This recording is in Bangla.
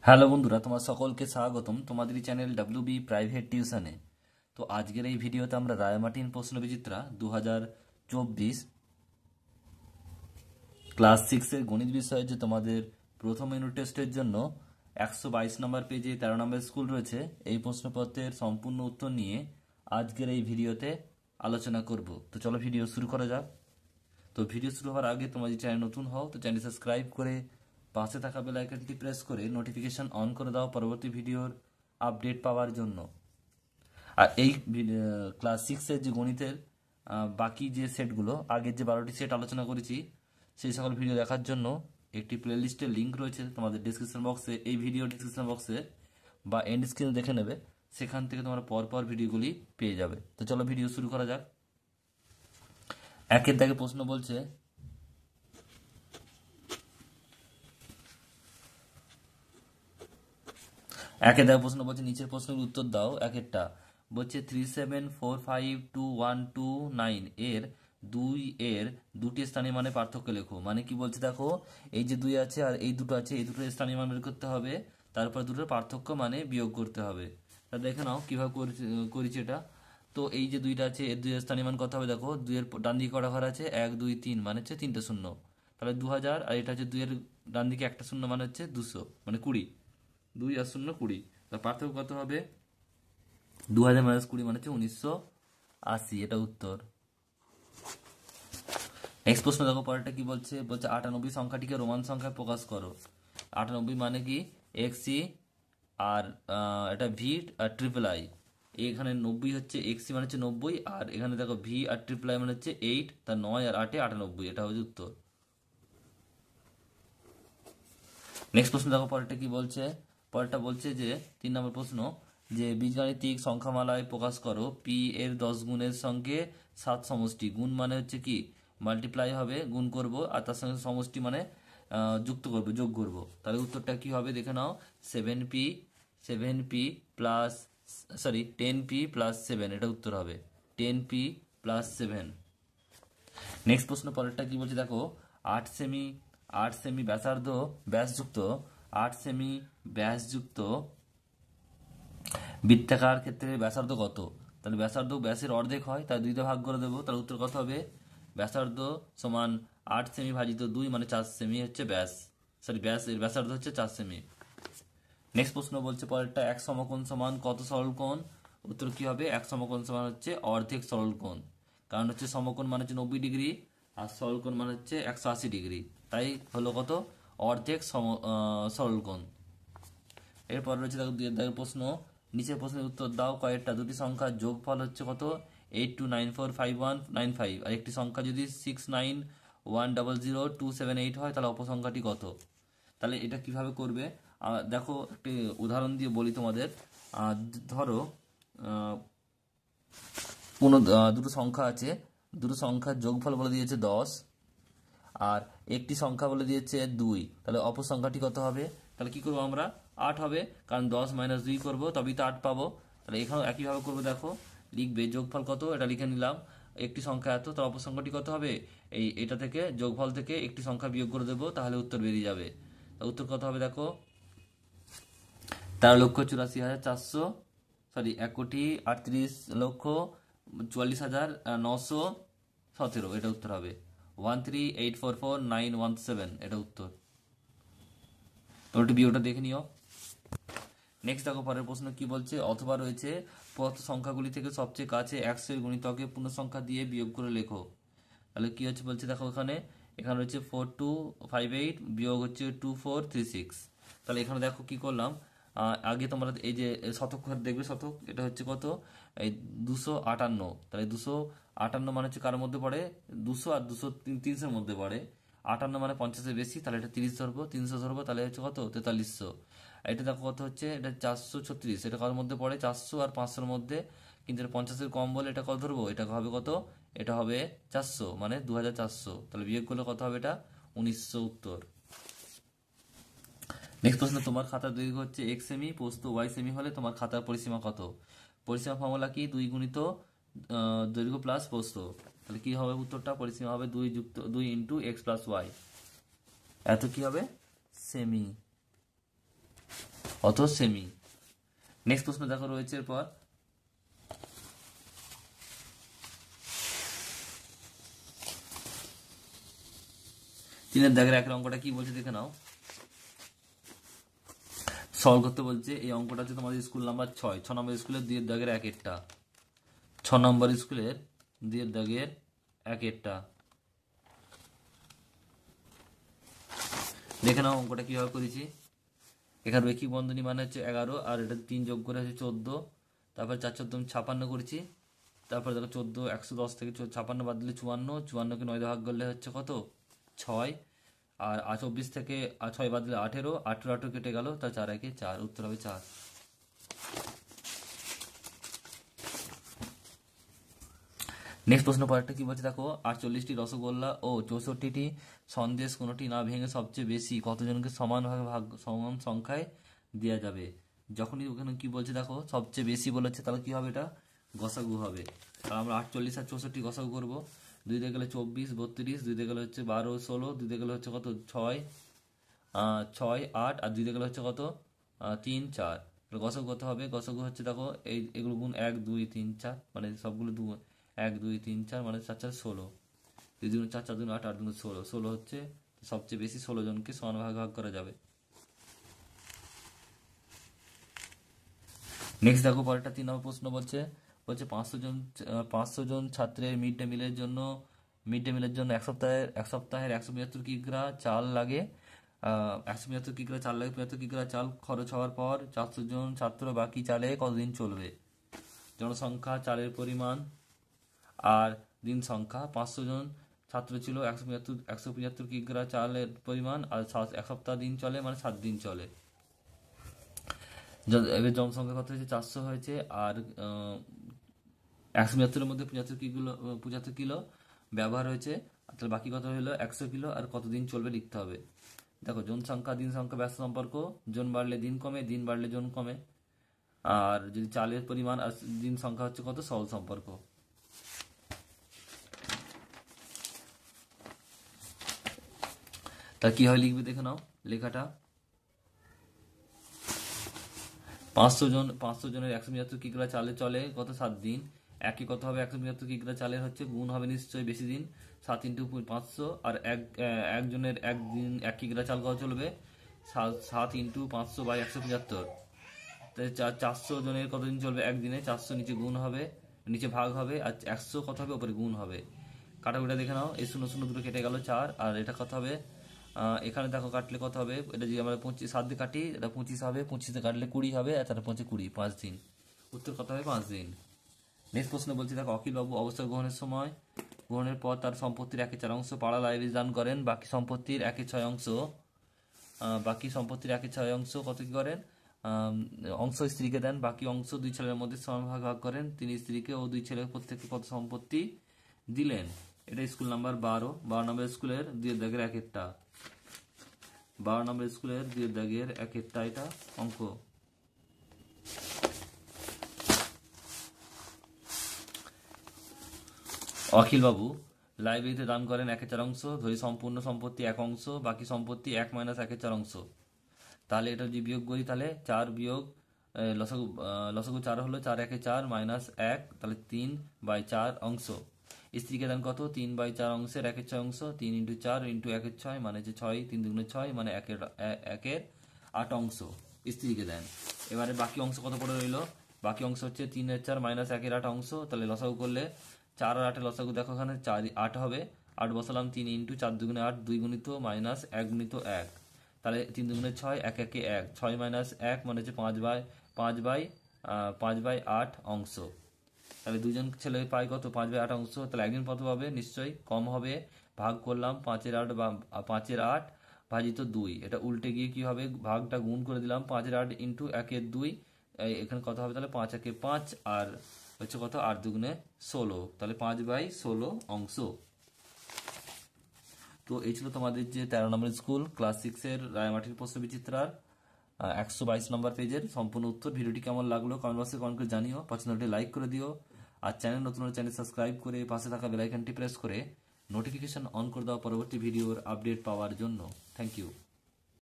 হ্যালো বন্ধুরা, তোমার সকলকে স্বাগতম তোমাদের চ্যানেল ডাব্লিউবি প্রাইভেট টিউশনে। তো আজকের এই ভিডিওতে আমরা রায়মার্টিন প্রশ্নবিচিত্রা 2024 ক্লাস 6-এর গণিত বিষয়ে যে তোমাদের প্রথম ইউনিট টেস্টের জন্য 122 নম্বর পেজে 13 নম্বর স্কুল রয়েছে, এই প্রশ্নপত্রের সম্পূর্ণ উত্তর নিয়ে আজকের এই ভিডিওতে আলোচনা করব। তো চলো ভিডিও শুরু করা যাক। তো ভিডিও শুরু হওয়ার আগে তোমরা যদি চ্যানেল নতুন হও তো চ্যানেল সাবস্ক্রাইব করে পাশে থাকা বেল আইকনটি প্রেস করে নোটিফিকেশন অন করে দাও পরবর্তী ভিডিওর আপডেট পাওয়ার জন্য। আর এই ক্লাস 6-এর যে গণিতের বাকি যে সেটগুলো, আগের যে 12টি সেট আলোচনা করেছি, সেই সকল ভিডিও দেখার জন্য একটি প্লেলিস্টের লিঙ্ক রয়েছে তোমাদের ডিসক্রিপশন বক্সে, এই ভিডিও ডিসক্রিপশন বক্সে বা এন্ড স্ক্রিনে দেখে নেবে, সেখান থেকে তোমরা পরপর ভিডিওগুলি পেয়ে যাবে। তো চলো ভিডিও শুরু করা যাক। একের দাগে প্রশ্ন বলছে, নিচের প্রশ্নের উত্তর দাও। একেরটা বলছে 37452129 এর দুটি স্থানীয় মানে পার্থক্য লেখো। মানে কি বলছে দেখো, এই যে 2 আছে আর এই দুটো আছে, এই দুটোর স্থানীয় মান বের করতে হবে, তারপর দুটোর পার্থক্য মানে বিয়োগ করতে হবে। তা দেখে নাও কিভাবে করেছি এটা। তো এই যে 2টা আছে, এর 2 স্থানীয় মান কত হবে দেখো, 2 এর ডান দিকে কটা ঘর আছে, 1 2 3 মানে হচ্ছে 3টে শূন্য, তাহলে 2000। আর এটা হচ্ছে 2 এর ডান দিকে একটা শূন্য মানে হচ্ছে 200, মানে 20। 2 আর 0 20, তার পার্থক্য কত হবে? 2000 - 20 মানে হচ্ছে 1980, এটা উত্তর। নেক্সট প্রশ্ন দেখো, পরেরটা কি বলছে, 98 সংখ্যাটিকে রোমান সংখ্যায় প্রকাশ করো। 98 মানে কি, এক্সি আর এটা ভি আর ট্রিপল আই। এখানে 90 হচ্ছে এক্সি মানে হচ্ছে 90, আর এখানে দেখো ভি আর ট্রিপল আই মানে হচ্ছে 8, তার 9 আর 8 98, এটা হচ্ছে উত্তর। নেক্সট প্রশ্ন দেখো, পরেরটা কি বলছে, পরেরটা বলছে যে 3 নম্বর প্রশ্ন, যে বীজগাণিতিক সংখ্যামালায় প্রকাশ করো পি এর 10 গুণের সঙ্গে 7 সমষ্টি। গুণ মানে হচ্ছে কি, মাল্টিপ্লাই হবে, গুণ করব, আর তার সঙ্গে সমষ্টি মানে যুক্ত করব, যোগ করব। তাহলে উত্তরটা কি হবে দেখে নাও, 7p প্লাস 10p প্লাস 7, এটা উত্তর হবে 10p প্লাস 7। নেক্সট প্রশ্ন পরেরটা কি বলছে দেখো, 8 সেমি ব্যাসার্ধ ব্যাসযুক্ত 8 সেমি ব্যাসযুক্ত বৃত্তাকার ক্ষেত্রে ব্যাসার্ধ কত? তাহলে ব্যাসার্ধ ব্যাসের অর্ধেক হয়, তাই 2 দিয়ে ভাগ করে দেবো, তাহলে উত্তর কত হবে, ব্যাসার্ধ সমান 8 সেমি ভাজিত 2 মানে 4 সেমি হচ্ছে ব্যাস, ব্যাস এর ব্যাসার্ধ হচ্ছে 4 সেমি। নেক্সট প্রশ্ন বলছে পরেরটা, এক সমকোণ সমান কত সরল কোণ? উত্তর কি হবে, এক সমকোণ সমান হচ্ছে অর্ধেক সরল কোণ। কারণ হচ্ছে সমকোণ মানে হচ্ছে 90 ডিগ্রি, আর সরল কোণ মানে হচ্ছে 180 ডিগ্রি, তাই হলো কত, অর্ধেক সরল কোণ। এরপর রয়েছে দেখো 2 দাগের প্রশ্ন, নিচের প্রশ্নের উত্তর দাও। কয়েকটা দুটি সংখ্যার যোগফল হচ্ছে কত, 82945195, আর একটি সংখ্যা যদি 69100278 হয়, তাহলে অপসংখ্যাটি কত? তাহলে এটা কিভাবে করবে, দেখো একটি উদাহরণ দিয়ে বলি তোমাদের। ধরো দুটো সংখ্যা আছে, দুটো সংখ্যার যোগফল বলে দিয়েছে 10, আর একটি সংখ্যা বলে দিয়েছে 2, তাহলে অপসংখ্যাটি কত হবে? তাহলে কি করবো আমরা, 8 হবে, কারণ 10 - 2 করবো তবেই তো 8 পাবো। তাহলে এখানেও একইভাবে করবো, দেখো লিখবে যোগফল কত, এটা লিখে নিলাম, একটি সংখ্যা এত, তার অপসংখ্যাটি কত হবে, এটা থেকে যোগফল থেকে একটি সংখ্যা বিয়োগ করে দেবো, তাহলে উত্তর বেরিয়ে যাবে। উত্তর কত হবে দেখো, 13,84,400, 1,38,44,917, এটা উত্তর হবে 13844,917, এটা উত্তর। তোমরা একটু ভিডিওটা দেখে নিও। নেক্সট দেখো পরের প্রশ্ন কি বলছে, অথবা রয়েছে পথ সংখ্যাগুলি থেকে সবচেয়ে কাছে 100 এর গুণিতকে পূর্ণ সংখ্যা দিয়ে বিয়োগ করে লেখো। তাহলে কি হচ্ছে বলছে দেখো, এখানে রয়েছে 4258 বিয়োগ হচ্ছে 2436। তাহলে এখানে দেখো কি করলাম, আগে তোমরা এই যে শতক ঘর দেখবে, শতক এটা হচ্ছে কত, এই 258, তাহলে 258 মানে হচ্ছে কার মধ্যে পড়ে, 200 আর 200 300 মধ্যে পড়ে। 58 মানে 50-এর বেশি, তাহলে এটা 30 ধরবো, 300 ধরবো, তাহলে হচ্ছে কত, 4300। এটা দেখো কত হচ্ছে, এটা 436, এটা কার মধ্যে পড়ে, 400 আর 500-এর মধ্যে, কিন্তু এটা 50-এর কম বলে এটা কত ধরবো, এটা হবে কত, এটা হবে 400, মানে 2400, তাহলে বিয়োগ করলে কত হবে, এটা 1900, উত্তর। নেক্সট প্রশ্ন, তোমার খাতার দৈর্ঘ্য হচ্ছে x সেমি, প্রস্থ y সেমি হলে তোমার খাতার পরিসীমা কত? পরিসীমা ফর্মুলা কি, 2 গুণিত দৈর্ঘ্য প্লাস প্রস্থ। তাহলে কি হবে উত্তরটা, পরিসীমা হবে 2 ইন্টু x প্লাস ওয়াই, এত কি হবে, সেমি। অত সেমি। নেক্সট প্রশ্ন দেখো রয়েছে এরপর, তিনের দাগের একের অঙ্কটা কি বলছে দেখে নাও। সলভ করতে বলছে। এই অঙ্কটা হচ্ছে তোমাদের স্কুল নাম্বার 6, 6 নম্বর স্কুলের 2 দাগের 1-1টা, 6 নম্বর স্কুলের 2 দাগের 1-1টা। দেখে নাও অঙ্কটা কিভাবে করেছি। এখানে রৈখিক বন্ধনী মানে হচ্ছে 11, আর এটা 3 যোগ করে হচ্ছে 14, তারপর 4 14 56 করেছি। তারপর দেখো 14 110 থেকে 56 বাদ দিলে 54, 54কে 9 দিয়ে ভাগ করলে হচ্ছে কত 6, আর 24 থেকে 6 বাদ দিলে 18, 18 18 কেটে গেল, তার 4 1 4, উত্তর হবে 4। নেক্সট প্রশ্ন পরেরটা কি বলছে দেখো, 48টি রসগোল্লা ও 64টি সন্দেশ কোনোটি না ভেঙে সবচেয়ে বেশি কতজনকে সমান সংখ্যায় দেওয়া যাবে। যখনই ওখানে কি বলছে দেখো সবচেয়ে বেশি বলেছে, তাহলে কি হবে, এটা গসাগু হবে। তাহলে আমরা 48 আর 64 গসাগু করবো। 2 দিয়ে গেলে 24 32, 2 দিয়ে গেলে হচ্ছে 12 16, 2 দিয়ে গেলে হচ্ছে কত 6 6 8, আর 2 দিয়ে গেলে হচ্ছে কত 3 4। গসাগু কত হবে, গসাগু হচ্ছে দেখো এগুলো গুণ 1 2 3 4, মানে সবগুলো 1 2 3 4, মানে 4 4 16, 2 2 4 4 2 8 8 2 16, 16 হচ্ছে সবচেয়ে বেশি, 16 জনকে সমান ভাগ ভাগ করা যাবে। নেক্সট দেখো পরেরটা 3 নম্বর প্রশ্ন বলছে 500 জন ছাত্রের মিড ডে মিলের জন্য এক সপ্তাহের 175 কিগ্রা চাল লাগে। 175 কিগ্রা চাল লাগে, 75 কিগ্রা চাল খরচ হওয়ার পর 400 জন ছাত্র বাকি চালে কতদিন চলবে। জনসংখ্যা, চালের পরিমাণ আর দিন সংখ্যা। 500 জন ছাত্র ছিল, 175 কিগ্রা চালের পরিমাণ, আর 1 সপ্তাহ দিন চলে, মানে 7 দিন চলে। এবার জনসংখ্যা কত হয়েছে 400 হয়েছে, আর 175-এর মধ্যে 75 কিলো ব্যবহার হয়েছে, তাহলে বাকি কত হলো 100 কিলো, আর কতদিন চলবে লিখতে হবে। দেখো জনসংখ্যা দিন সংখ্যা ব্যস্ত সম্পর্ক, জন বাড়লে দিন কমে, দিন বাড়লে জন কমে। আর যদি চালের পরিমাণ আর দিন সংখ্যা হচ্ছে কত সহজ সম্পর্ক। তা কিভাবে লিখবে দেখে নাও লেখাটা। 500 জনের 175 কিগ্রা চালে চলে কত 7 দিন। একই কত হবে 175 কিগ্রা চালের হচ্ছে গুণ হবে নিশ্চয়ই বেশি দিন, 7 ইন্টু 500, আর একজনের একদিন 1 কিগ্রা চাল কত চলবে 7 ইন্টু 500 বাই 175। তাই 400 জনের কতদিন চলবে একদিনে, 400 নিচে গুণ হবে, নিচে ভাগ হবে, আর 100 কত হবে উপরে গুণ হবে। কাটাকুটা দেখে নাও, এই 0 0 দুটো কেটে গেল 4, আর এটা কত হবে এখানে দেখো কাটলে কত হবে, এটা যদি আমরা 7 দিয়ে কাটি এটা 25 হবে, 25 কাটলে 20 হবে, আর তার 5 20, 5 দিন, উত্তর কত হবে 5 দিন। নেক্সট প্রশ্ন বলছি দেখো, অখিলবাবু অবসর গ্রহণের পর তার সম্পত্তির 1/4 অংশ পাড়া লাইব্রেরি দান করেন, বাকি সম্পত্তির 1/6 অংশ কত কি করেন অংশ স্ত্রীকে দেন, বাকি অংশ 2 ছেলের মধ্যে সমান ভাগ ভাগ করেন। তিনি স্ত্রীকে ও 2 ছেলের প্রত্যেককে কত সম্পত্তি দিলেন। এটা স্কুল নাম্বার 12 নম্বর স্কুলের 2 দাগের 1/1টা, 12 নম্বর স্কুলের 2 দাগের 1/1টা এটা অঙ্ক। অখিলবাবু লাইব্রেরিতে দান করেন 1/4 অংশ, ধরি সম্পূর্ণ সম্পত্তি 1 অংশ, বাকি সম্পত্তি 1 - 1/4 অংশ। তাহলে এটা যদি বিয়োগ করি তাহলে 4 বিয়োগ লসাগু 4 হলো, 4 1 4 মাইনাস 1, তাহলে 3/4 অংশ। স্ত্রীকে দেন কত 3/4 অংশের 1/6 অংশ, 3 ইন্টু 4 ইন্টু 1/6 মানে হচ্ছে 6, 3 2 6, মানে 1/8 অংশ স্ত্রীকে দেন। এবারে বাকি অংশ কত পড়ে রইল, বাকি অংশ হচ্ছে 3/4 মাইনাস 1/8 অংশ। তাহলে লসাগু করলে 4 আর 8 লসাগু দেখো এখানে 4 8 হবে, 8 বসালাম, 3 ইন্টু 4 2 8, 2 গুণিত মাইনাস 1 গুণিত 1, তাহলে 3 2 6, 1 1 1, 6 মাইনাস 1 মানে হচ্ছে 5/8 অংশ। তাহলে দুজন ছেলে পাই কত 5/8 অংশ, তাহলে একজন কত পাবে নিশ্চয়ই কম হবে। ভাগ করলাম 5/8 বা 5/8 ভাজিত 2, এটা উল্টে গিয়ে কি হবে ভাগটা গুণ করে দিলাম, 5/8 ইন্টু 1/2, এখানে কত হবে তাহলে 5 1 5, আর হচ্ছে কত 8 2 16, তাহলে 5/16 অংশ। তো এই ছিল তোমাদের যে 13 নম্বর স্কুল ক্লাস 6-এর রায়মাটির প্রশ্ন বিচিত্রার 122 নম্বর পেজের সম্পূর্ণ উত্তর। ভিডিওটি কেমন লাগলো কমেন্ট বক্সে কমেন্ট করে জানিও, পছন্দটি লাইক করে দিও, আর চ্যানেল নতুন হলে চ্যানেল সাবস্ক্রাইব করে পাশে থাকা বেল আইকনটি প্রেস করে নোটিফিকেশন অন করে দাও পরবর্তী ভিডিওর আপডেট পাওয়ার জন্য। Thank you.